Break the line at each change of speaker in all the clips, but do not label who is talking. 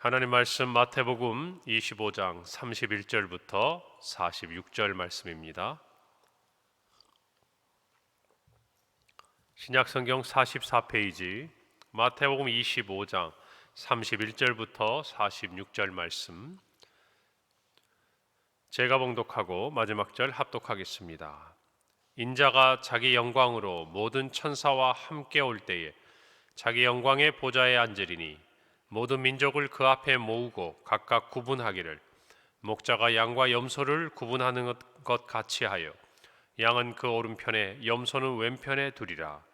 하나님 말씀 마태복음 25장 31절부터 46절 말씀입니다. 신약성경 44페이지 마태복음 25장 31절부터 46절 말씀, 제가 봉독하고 마지막 절 합독하겠습니다. 인자가 자기 영광으로 모든 천사와 함께 올 때에 자기 영광의 보좌에 앉으리니 모든 민족을 그 앞에 모으고 각각 구분하기를 목자가 양과 염소를 구분하는 것 같이 하여 양은 그 오른편에 염소는 왼편에 두리라.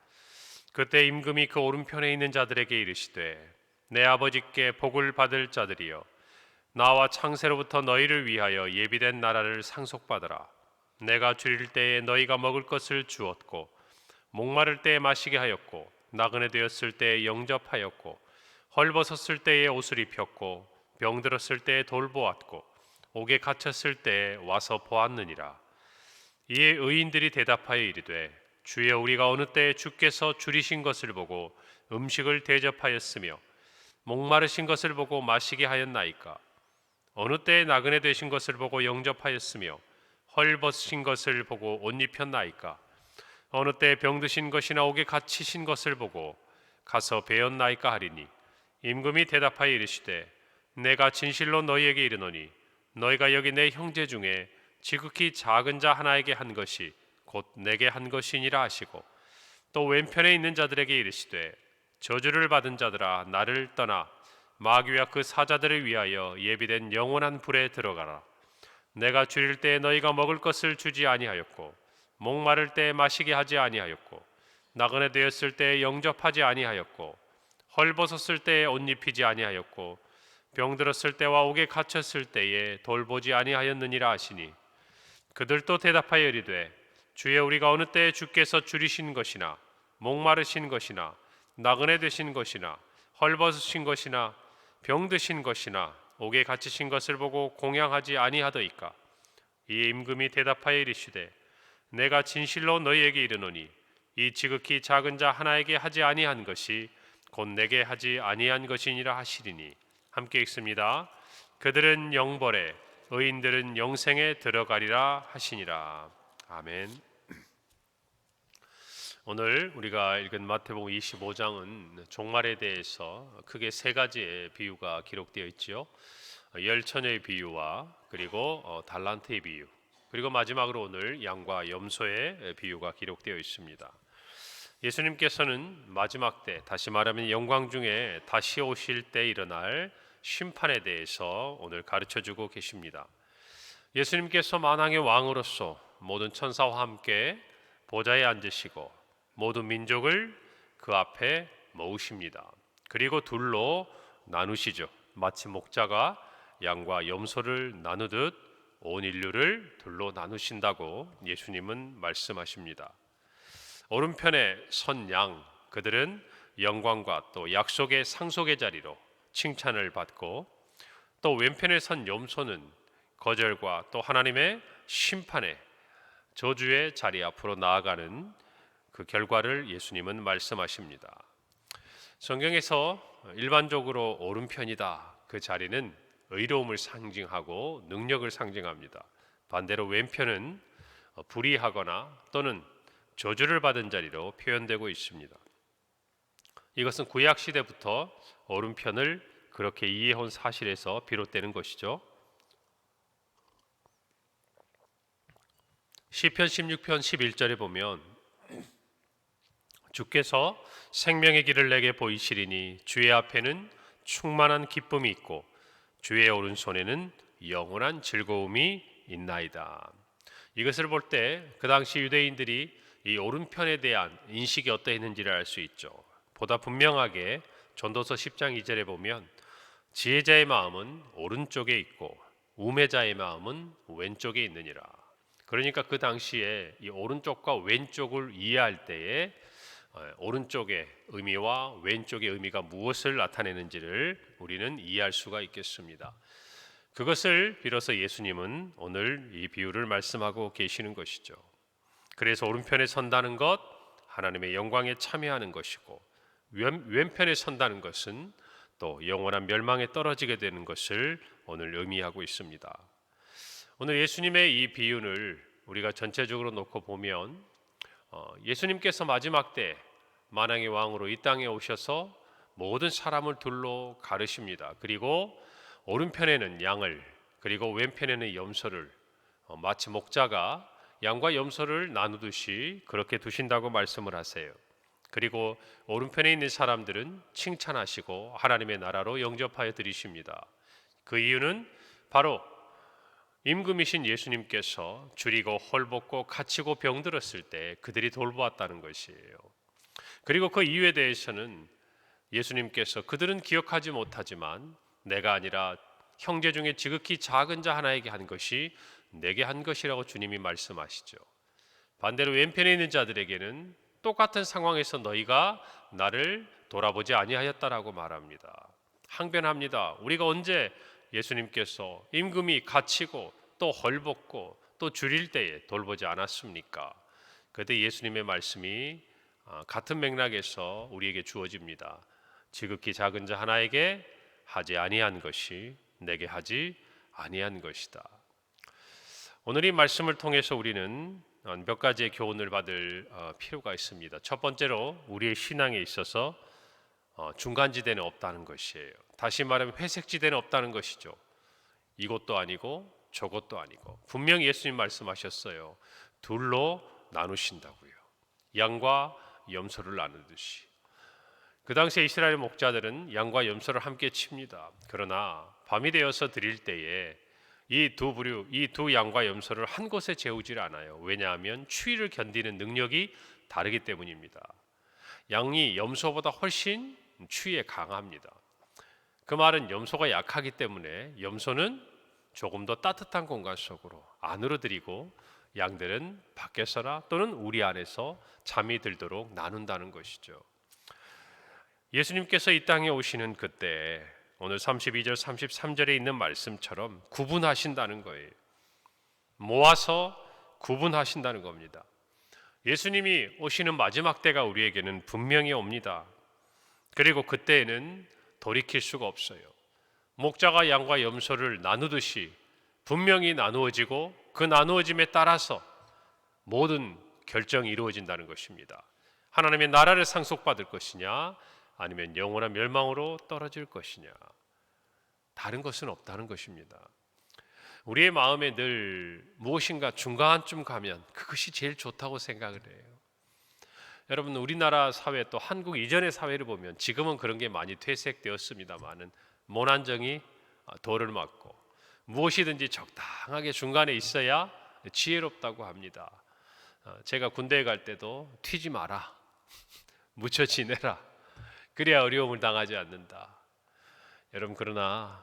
그때 임금이 그 오른편에 있는 자들에게 이르시되 내 아버지께 복을 받을 자들이여 나와 창세로부터 너희를 위하여 예비된 나라를 상속받으라. 내가 줄일 때에 너희가 먹을 것을 주었고 목마를 때에 마시게 하였고 나그네 되었을 때에 영접하였고 헐벗었을 때에 옷을 입혔고 병들었을 때에 돌보았고 옥에 갇혔을 때에 와서 보았느니라. 이에 의인들이 대답하여 이르되 주여 우리가 어느 때에 주께서 줄이신 것을 보고 음식을 대접하였으며 목마르신 것을 보고 마시게 하였나이까? 어느 때에 나그네 되신 것을 보고 영접하였으며 헐벗으신 것을 보고 옷 입혔나이까? 어느 때에 병드신 것이나 옥에 갇히신 것을 보고 가서 배웠나이까 하리니 임금이 대답하여 이르시되 내가 진실로 너희에게 이르노니 너희가 여기 내 형제 중에 지극히 작은 자 하나에게 한 것이 곧 내게 한 것이니라 하시고 또 왼편에 있는 자들에게 이르시되 저주를 받은 자들아 나를 떠나 마귀와 그 사자들을 위하여 예비된 영원한 불에 들어가라. 내가 줄일 때에 너희가 먹을 것을 주지 아니하였고 목마를 때에 마시게 하지 아니하였고 나그네 되었을 때에 영접하지 아니하였고 헐벗었을 때에 옷 입히지 아니하였고 병들었을 때와 옥에 갇혔을 때에 돌보지 아니하였느니라 하시니 그들도 대답하여 이르되 주여 우리가 어느 때에 주께서 줄이신 것이나 목마르신 것이나 나그네 되신 것이나 헐벗으신 것이나 병드신 것이나 옥에 갇히신 것을 보고 공양하지 아니하더이까? 이에 임금이 대답하여 이르시되 내가 진실로 너희에게 이르노니 이 지극히 작은 자 하나에게 하지 아니한 것이 곧 내게 하지 아니한 것이니라 하시리니. 함께 읽습니다. 그들은 영벌에 의인들은 영생에 들어가리라 하시니라. 아멘. 오늘 우리가 읽은 마태복음 25장은 종말에 대해서 크게 세 가지의 비유가 기록되어 있지요. 열 처녀의 비유와 그리고 달란트의 비유, 그리고 마지막으로 오늘 양과 염소의 비유가 기록되어 있습니다. 예수님께서는 마지막 때, 다시 말하면 영광 중에 다시 오실 때 일어날 심판에 대해서 오늘 가르쳐주고 계십니다. 예수님께서 만왕의 왕으로서 모든 천사와 함께 보좌에 앉으시고 모든 민족을 그 앞에 모으십니다. 그리고 둘로 나누시죠. 마치 목자가 양과 염소를 나누듯 온 인류를 둘로 나누신다고 예수님은 말씀하십니다. 오른편에 선 양, 그들은 영광과 또 약속의 상속의 자리로 칭찬을 받고, 또 왼편에 선 염소는 거절과 또 하나님의 심판의 저주의 자리 앞으로 나아가는 그 결과를 예수님은 말씀하십니다. 성경에서 일반적으로 오른편이다, 그 자리는 의로움을 상징하고 능력을 상징합니다. 반대로 왼편은 불의하거나 또는 저주를 받은 자리로 표현되고 있습니다. 이것은 구약 시대부터 오른편을 그렇게 이해한 사실에서 비롯되는 것이죠. 시편 16편 11절에 보면 주께서 생명의 길을 내게 보이시리니 주의 앞에는 충만한 기쁨이 있고 주의 오른손에는 영원한 즐거움이 있나이다. 이것을 볼 때 그 당시 유대인들이 이 오른편에 대한 인식이 어떠했는지를 알 수 있죠. 보다 분명하게 전도서 10장 2절에 보면 지혜자의 마음은 오른쪽에 있고 우매자의 마음은 왼쪽에 있느니라. 그러니까 그 당시에 이 오른쪽과 왼쪽을 이해할 때에 오른쪽의 의미와 왼쪽의 의미가 무엇을 나타내는지를 우리는 이해할 수가 있겠습니다. 그것을 빌어서 예수님은 오늘 이 비유를 말씀하고 계시는 것이죠. 그래서 오른편에 선다는 것, 하나님의 영광에 참여하는 것이고 왼편에 선다는 것은 또 영원한 멸망에 떨어지게 되는 것을 오늘 의미하고 있습니다. 오늘 예수님의 이 비유를 우리가 전체적으로 놓고 보면 예수님께서 마지막 때 만왕의 왕으로 이 땅에 오셔서 모든 사람을 둘로 가르십니다. 그리고 오른편에는 양을, 그리고 왼편에는 염소를, 마치 목자가 양과 염소를 나누듯이 그렇게 두신다고 말씀을 하세요. 그리고 오른편에 있는 사람들은 칭찬하시고 하나님의 나라로 영접하여 드리십니다. 그 이유는 바로 임금이신 예수님께서 줄이고 헐벗고 갇히고 병들었을 때 그들이 돌보았다는 것이에요. 그리고 그 이유에 대해서는 예수님께서 그들은 기억하지 못하지만 내가 아니라 형제 중에 지극히 작은 자 하나에게 한 것이 내게 한 것이라고 주님이 말씀하시죠. 반대로 왼편에 있는 자들에게는 똑같은 상황에서 너희가 나를 돌아보지 아니하였다라고 말합니다. 항변합니다. 우리가 언제 예수님께서 임금이 갇히고 또 헐벗고 또 줄일 때에 돌보지 않았습니까? 그때 예수님의 말씀이 같은 맥락에서 우리에게 주어집니다. 지극히 작은 자 하나에게 하지 아니한 것이 내게 하지 아니한 것이다. 오늘 이 말씀을 통해서 우리는 몇 가지의 교훈을 받을 필요가 있습니다. 첫 번째로 우리의 신앙에 있어서 중간지대는 없다는 것이에요. 다시 말하면 회색지대는 없다는 것이죠. 이것도 아니고 저것도 아니고 분명히 예수님 말씀하셨어요. 둘로 나누신다고요. 양과 염소를 나누듯이. 그 당시에 이스라엘 목자들은 양과 염소를 함께 칩니다. 그러나 밤이 되어서 드릴 때에 이 두 부류, 이 두 양과 염소를 한 곳에 재우질 않아요. 왜냐하면 추위를 견디는 능력이 다르기 때문입니다. 양이 염소보다 훨씬 추위에 강합니다. 그 말은 염소가 약하기 때문에 염소는 조금 더 따뜻한 공간 속으로 안으로 들이고 양들은 밖에서나 또는 우리 안에서 잠이 들도록 나눈다는 것이죠. 예수님께서 이 땅에 오시는 그때 오늘 32절 33절에 있는 말씀처럼 구분하신다는 거예요. 모아서 구분하신다는 겁니다. 예수님이 오시는 마지막 때가 우리에게는 분명히 옵니다. 그리고 그때에는 돌이킬 수가 없어요. 목자가 양과 염소를 나누듯이 분명히 나누어지고 그 나누어짐에 따라서 모든 결정이 이루어진다는 것입니다. 하나님의 나라를 상속받을 것이냐 아니면 영원한 멸망으로 떨어질 것이냐, 다른 것은 없다는 것입니다. 우리의 마음에 늘 무엇인가 중간쯤 가면 그것이 제일 좋다고 생각을 해요. 여러분, 우리나라 사회 또 한국 이전의 사회를 보면 지금은 그런 게 많이 퇴색되었습니다만은 모난정이 도를 막고 무엇이든지 적당하게 중간에 있어야 지혜롭다고 합니다. 제가 군대에 갈 때도 튀지 마라, 묻혀 지내라, 그래야 어려움을 당하지 않는다. 여러분, 그러나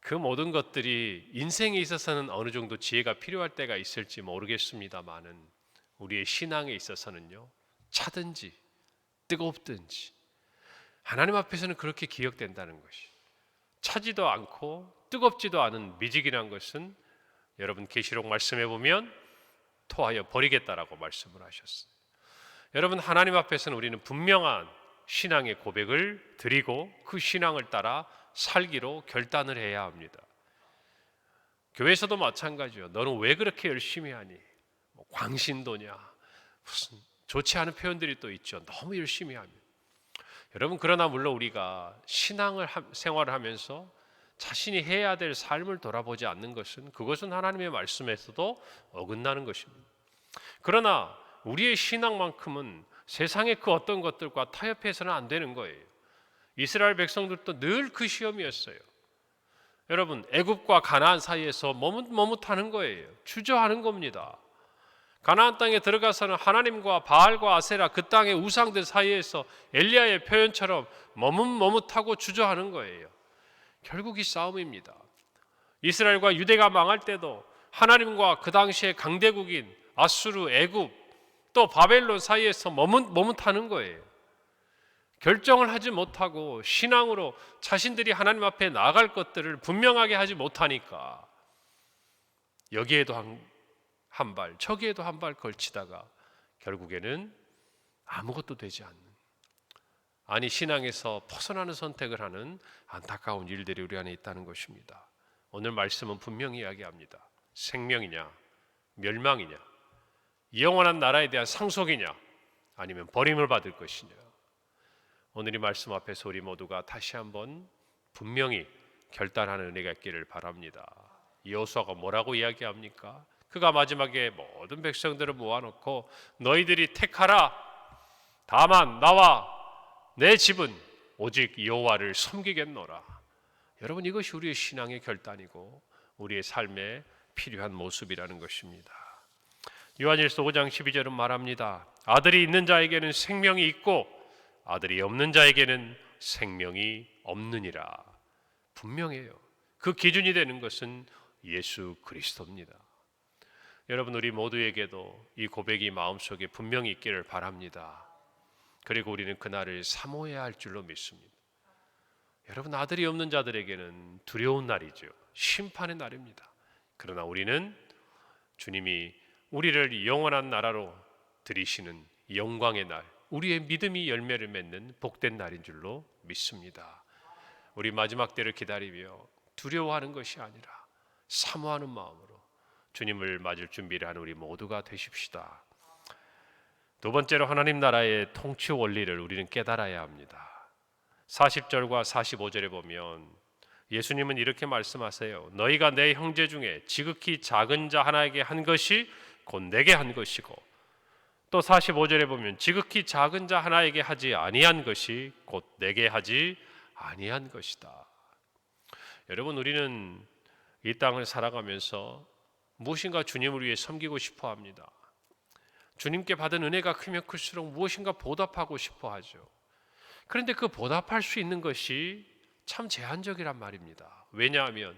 그 모든 것들이 인생에 있어서는 어느 정도 지혜가 필요할 때가 있을지 모르겠습니다만은 우리의 신앙에 있어서는요, 차든지 뜨겁든지 하나님 앞에서는 그렇게 기억된다는 것이, 차지도 않고 뜨겁지도 않은 미직이란 것은 여러분 계시록 말씀해 보면 토하여 버리겠다라고 말씀을 하셨어요. 여러분, 하나님 앞에서는 우리는 분명한 신앙의 고백을 드리고 그 신앙을 따라 살기로 결단을 해야 합니다. 교회에서도 마찬가지요. 너는 왜 그렇게 열심히 하니? 광신도냐? 무슨 좋지 않은 표현들이 또 있죠. 너무 열심히 하면. 여러분, 그러나 물론 우리가 신앙을 생활을 하면서 자신이 해야 될 삶을 돌아보지 않는 것은, 그것은 하나님의 말씀에서도 어긋나는 것입니다. 그러나 우리의 신앙만큼은 세상의 그 어떤 것들과 타협해서는 안 되는 거예요. 이스라엘 백성들도 늘 그 시험이었어요. 여러분, 애굽과 가나안 사이에서 머뭇머뭇하는 거예요. 주저하는 겁니다. 가나안 땅에 들어가서는 하나님과 바알과 아세라, 그 땅의 우상들 사이에서 엘리야의 표현처럼 머뭇머뭇하고 주저하는 거예요. 결국 이 싸움입니다. 이스라엘과 유대가 망할 때도 하나님과 그 당시의 강대국인 아수르, 애굽, 또 바벨론 사이에서 머뭇하는 거예요. 결정을 하지 못하고 신앙으로 자신들이 하나님 앞에 나아갈 것들을 분명하게 하지 못하니까 여기에도 한 발, 저기에도 한 발 걸치다가 결국에는 아무것도 되지 않는, 아니 신앙에서 벗어나는 선택을 하는 안타까운 일들이 우리 안에 있다는 것입니다. 오늘 말씀은 분명히 이야기합니다. 생명이냐 멸망이냐, 영원한 나라에 대한 상속이냐, 아니면 버림을 받을 것이냐. 오늘 이 말씀 앞에서 우리 모두가 다시 한번 분명히 결단하는 은혜가 있기를 바랍니다. 여호수아가 뭐라고 이야기합니까? 그가 마지막에 모든 백성들을 모아놓고 너희들이 택하라, 다만 나와 내 집은 오직 여호와를 섬기겠노라. 여러분, 이것이 우리의 신앙의 결단이고 우리의 삶에 필요한 모습이라는 것입니다. 요한일서 5장 12절은 말합니다. 아들이 있는 자에게는 생명이 있고 아들이 없는 자에게는 생명이 없느니라. 분명해요. 그 기준이 되는 것은 예수 그리스도입니다. 여러분, 우리 모두에게도 이 고백이 마음속에 분명히 있기를 바랍니다. 그리고 우리는 그날을 사모해야 할 줄로 믿습니다. 여러분, 아들이 없는 자들에게는 두려운 날이죠. 심판의 날입니다. 그러나 우리는 주님이 우리를 영원한 나라로 들이시는 영광의 날, 우리의 믿음이 열매를 맺는 복된 날인 줄로 믿습니다. 우리 마지막 때를 기다리며 두려워하는 것이 아니라 사모하는 마음으로 주님을 맞을 준비를 하는 우리 모두가 되십시다. 두 번째로, 하나님 나라의 통치 원리를 우리는 깨달아야 합니다. 40절과 45절에 보면 예수님은 이렇게 말씀하세요. 너희가 내 형제 중에 지극히 작은 자 하나에게 한 것이 곧 내게 한 것이고, 또 45절에 보면 지극히 작은 자 하나에게 하지 아니한 것이 곧 내게 하지 아니한 것이다. 여러분, 우리는 이 땅을 살아가면서 무엇인가 주님을 위해 섬기고 싶어 합니다. 주님께 받은 은혜가 크면 클수록 무엇인가 보답하고 싶어 하죠. 그런데 그 보답할 수 있는 것이 참 제한적이란 말입니다. 왜냐하면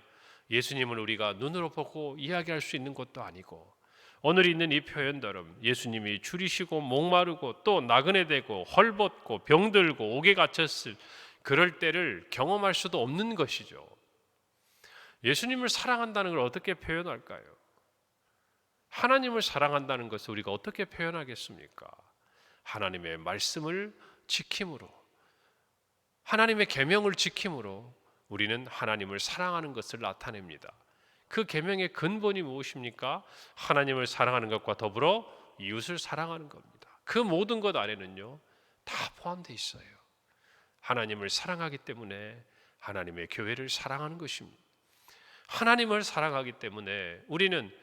예수님을 우리가 눈으로 보고 이야기할 수 있는 것도 아니고, 오늘 있는 이 표현처럼 예수님이 줄이시고 목마르고 또 나그네 되고 헐벗고 병들고 옥에 갇혔을 그럴 때를 경험할 수도 없는 것이죠. 예수님을 사랑한다는 걸 어떻게 표현할까요? 하나님을 사랑한다는 것을 우리가 어떻게 표현하겠습니까? 하나님의 말씀을 지킴으로, 하나님의 계명을 지킴으로 우리는 하나님을 사랑하는 것을 나타냅니다. 그 계명의 근본이 무엇입니까? 하나님을 사랑하는 것과 더불어 이웃을 사랑하는 겁니다. 그 모든 것 안에는요 다 포함되어 있어요. 하나님을 사랑하기 때문에 하나님의 교회를 사랑하는 것입니다. 하나님을 사랑하기 때문에 우리는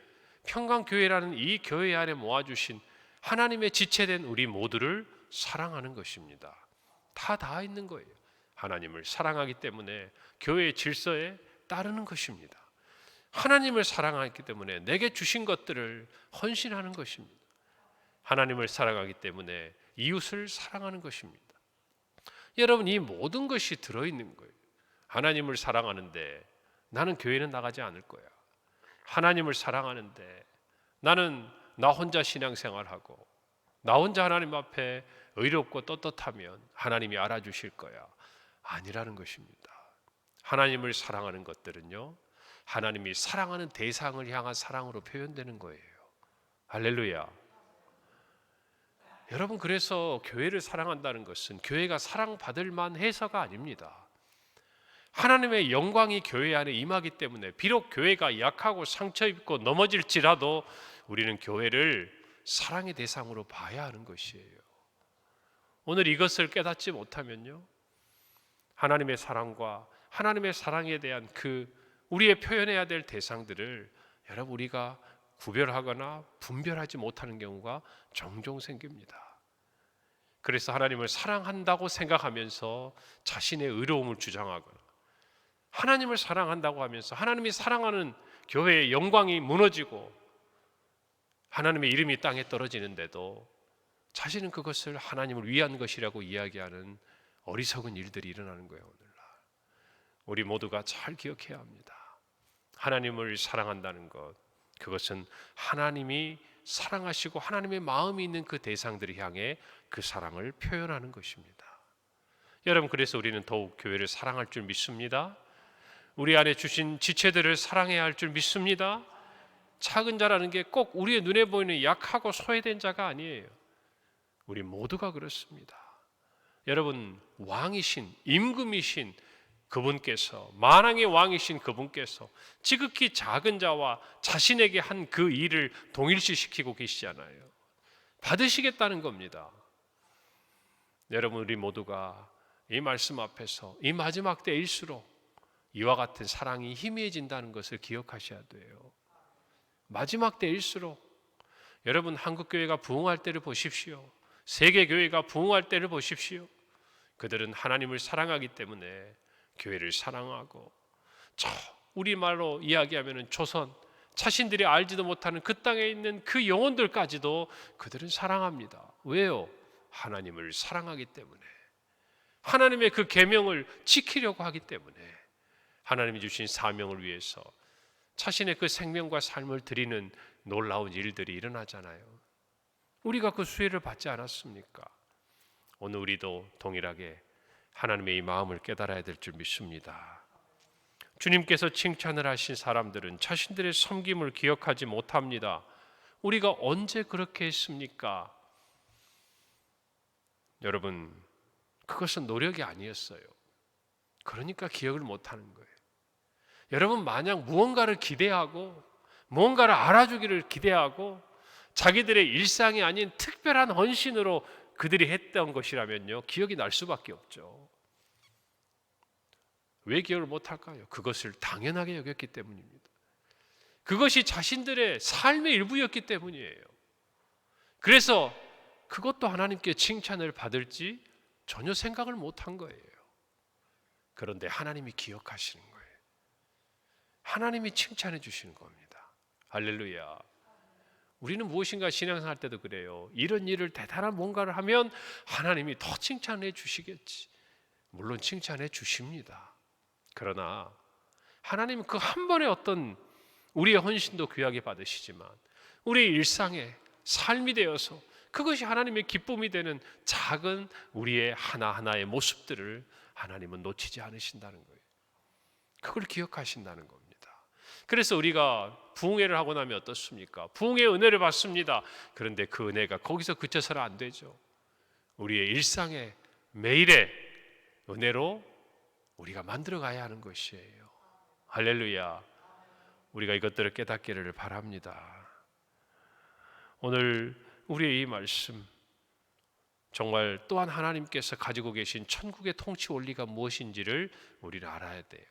평강교회라는 이 교회 안에 모아주신 하나님의 지체된 우리 모두를 사랑하는 것입니다. 다 닿아 있는 거예요. 하나님을 사랑하기 때문에 교회의 질서에 따르는 것입니다. 하나님을 사랑하기 때문에 내게 주신 것들을 헌신하는 것입니다. 하나님을 사랑하기 때문에 이웃을 사랑하는 것입니다. 여러분, 이 모든 것이 들어있는 거예요. 하나님을 사랑하는데 나는 교회는 나가지 않을 거야. 하나님을 사랑하는데 나는 나 혼자 신앙생활하고 나 혼자 하나님 앞에 의롭고 떳떳하면 하나님이 알아주실 거야. 아니라는 것입니다. 하나님을 사랑하는 것들은요, 하나님이 사랑하는 대상을 향한 사랑으로 표현되는 거예요. 할렐루야. 여러분, 그래서 교회를 사랑한다는 것은 교회가 사랑받을 만해서가 아닙니다. 하나님의 영광이 교회 안에 임하기 때문에 비록 교회가 약하고 상처 입고 넘어질지라도 우리는 교회를 사랑의 대상으로 봐야 하는 것이에요. 오늘 이것을 깨닫지 못하면요, 하나님의 사랑과 하나님의 사랑에 대한 우리의 표현해야 될 대상들을 여러분 우리가 구별하거나 분별하지 못하는 경우가 종종 생깁니다. 그래서 하나님을 사랑한다고 생각하면서 자신의 의로움을 주장하거나, 하나님을 사랑한다고 하면서 하나님이 사랑하는 교회의 영광이 무너지고 하나님의 이름이 땅에 떨어지는데도 자신은 그것을 하나님을 위한 것이라고 이야기하는 어리석은 일들이 일어나는 거예요. 오늘날 우리 모두가 잘 기억해야 합니다. 하나님을 사랑한다는 것, 그것은 하나님이 사랑하시고 하나님의 마음이 있는 그 대상들을 향해 그 사랑을 표현하는 것입니다. 여러분, 그래서 우리는 더욱 교회를 사랑할 줄 믿습니다. 우리 안에 주신 지체들을 사랑해야 할 줄 믿습니다. 작은 자라는 게 꼭 우리의 눈에 보이는 약하고 소외된 자가 아니에요. 우리 모두가 그렇습니다. 여러분, 왕이신 임금이신 그분께서, 만왕의 왕이신 그분께서 지극히 작은 자와 자신에게 한 그 일을 동일시시키고 계시잖아요. 받으시겠다는 겁니다. 여러분, 우리 모두가 이 말씀 앞에서 이 마지막 때일수록 이와 같은 사랑이 희미해진다는 것을 기억하셔야 돼요. 마지막 때일수록 여러분, 한국교회가 부흥할 때를 보십시오. 세계교회가 부흥할 때를 보십시오. 그들은 하나님을 사랑하기 때문에 교회를 사랑하고, 우리말로 이야기하면 조선, 자신들이 알지도 못하는 그 땅에 있는 그 영혼들까지도 그들은 사랑합니다. 왜요? 하나님을 사랑하기 때문에, 하나님의 그 계명을 지키려고 하기 때문에, 하나님이 주신 사명을 위해서 자신의 그 생명과 삶을 드리는 놀라운 일들이 일어나잖아요. 우리가 그 수혜를 받지 않았습니까? 오늘 우리도 동일하게 하나님의 이 마음을 깨달아야 될 줄 믿습니다. 주님께서 칭찬을 하신 사람들은 자신들의 섬김을 기억하지 못합니다. 우리가 언제 그렇게 했습니까? 여러분, 그것은 노력이 아니었어요. 그러니까 기억을 못하는 거예요. 여러분, 만약 무언가를 기대하고 무언가를 알아주기를 기대하고 자기들의 일상이 아닌 특별한 헌신으로 그들이 했던 것이라면요, 기억이 날 수밖에 없죠. 왜 기억을 못할까요? 그것을 당연하게 여겼기 때문입니다. 그것이 자신들의 삶의 일부였기 때문이에요. 그래서 그것도 하나님께 칭찬을 받을지 전혀 생각을 못한 거예요. 그런데 하나님이 기억하시는 거예요. 하나님이 칭찬해 주시는 겁니다. 할렐루야. 우리는 무엇인가 신앙생활 때도 그래요. 이런 일을 대단한 뭔가를 하면 하나님이 더 칭찬해 주시겠지. 물론 칭찬해 주십니다. 그러나 하나님은 그 한 번의 어떤 우리의 헌신도 귀하게 받으시지만 우리의 일상의 삶이 되어서 그것이 하나님의 기쁨이 되는 작은 우리의 하나하나의 모습들을 하나님은 놓치지 않으신다는 거예요. 그걸 기억하신다는 겁니다. 그래서 우리가 부흥회를 하고 나면 어떻습니까? 부흥의 은혜를 받습니다. 그런데 그 은혜가 거기서 그쳐서는 안 되죠. 우리의 일상의 매일의 은혜로 우리가 만들어가야 하는 것이에요. 할렐루야. 우리가 이것들을 깨닫기를 바랍니다. 오늘 우리의 이 말씀, 정말 또한 하나님께서 가지고 계신 천국의 통치 원리가 무엇인지를 우리는 알아야 돼요.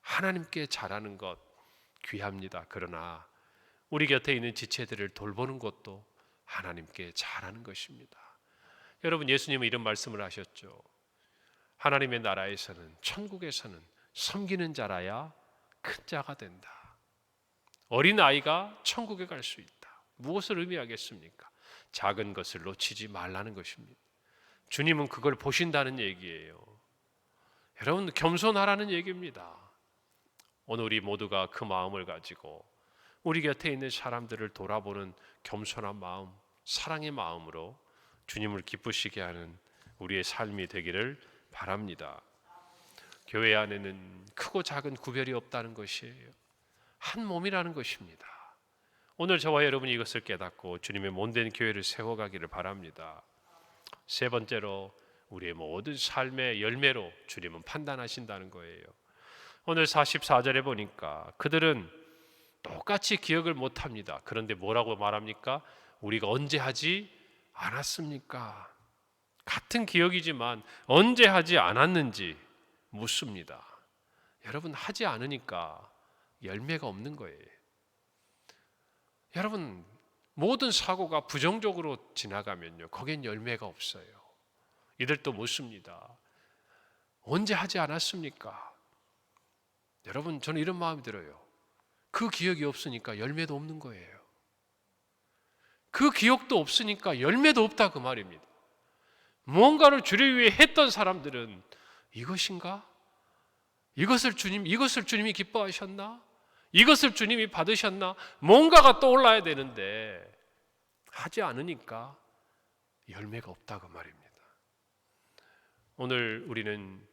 하나님께 잘하는 것 귀합니다. 그러나 우리 곁에 있는 지체들을 돌보는 것도 하나님께 잘하는 것입니다. 여러분, 예수님은 이런 말씀을 하셨죠. 하나님의 나라에서는, 천국에서는 섬기는 자라야 큰 자가 된다. 어린아이가 천국에 갈 수 있다. 무엇을 의미하겠습니까? 작은 것을 놓치지 말라는 것입니다. 주님은 그걸 보신다는 얘기예요. 여러분, 겸손하라는 얘기입니다. 오늘 우리 모두가 그 마음을 가지고 우리 곁에 있는 사람들을 돌아보는 겸손한 마음, 사랑의 마음으로 주님을 기쁘시게 하는 우리의 삶이 되기를 바랍니다. 교회 안에는 크고 작은 구별이 없다는 것이에요. 한 몸이라는 것입니다. 오늘 저와 여러분이 이것을 깨닫고 주님의 몸된 교회를 세워가기를 바랍니다. 세 번째로, 우리의 모든 삶의 열매로 주님은 판단하신다는 거예요. 오늘 44절에 보니까 그들은 똑같이 기억을 못합니다. 그런데 뭐라고 말합니까? 우리가 언제 하지 않았습니까? 같은 기억이지만 언제 하지 않았는지 묻습니다. 여러분, 하지 않으니까 열매가 없는 거예요. 여러분, 모든 사고가 부정적으로 지나가면요, 거기엔 열매가 없어요. 이들도 묻습니다. 언제 하지 않았습니까? 여러분, 저는 이런 마음이 들어요. 그 기억이 없으니까 열매도 없는 거예요. 그 기억도 없으니까 열매도 없다, 그 말입니다. 무언가를 주를 위해 했던 사람들은 이것인가? 이것을 주님이 기뻐하셨나? 이것을 주님이 받으셨나? 뭔가가 떠올라야 되는데 하지 않으니까 열매가 없다, 그 말입니다. 오늘 우리는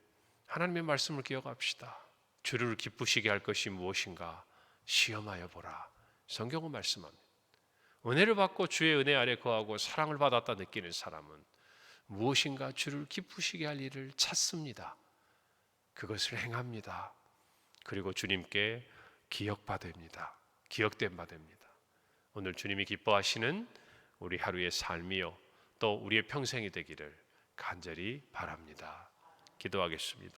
하나님의 말씀을 기억합시다. 주를 기쁘시게 할 것이 무엇인가 시험하여 보라. 성경은 말씀합니다. 은혜를 받고 주의 은혜 아래 거하고 사랑을 받았다 느끼는 사람은 무엇인가 주를 기쁘시게 할 일을 찾습니다. 그것을 행합니다. 그리고 주님께 기억받습니다. 기억된 바 됩니다. 오늘 주님이 기뻐하시는 우리 하루의 삶이요 또 우리의 평생이 되기를 간절히 바랍니다. 기도하겠습니다.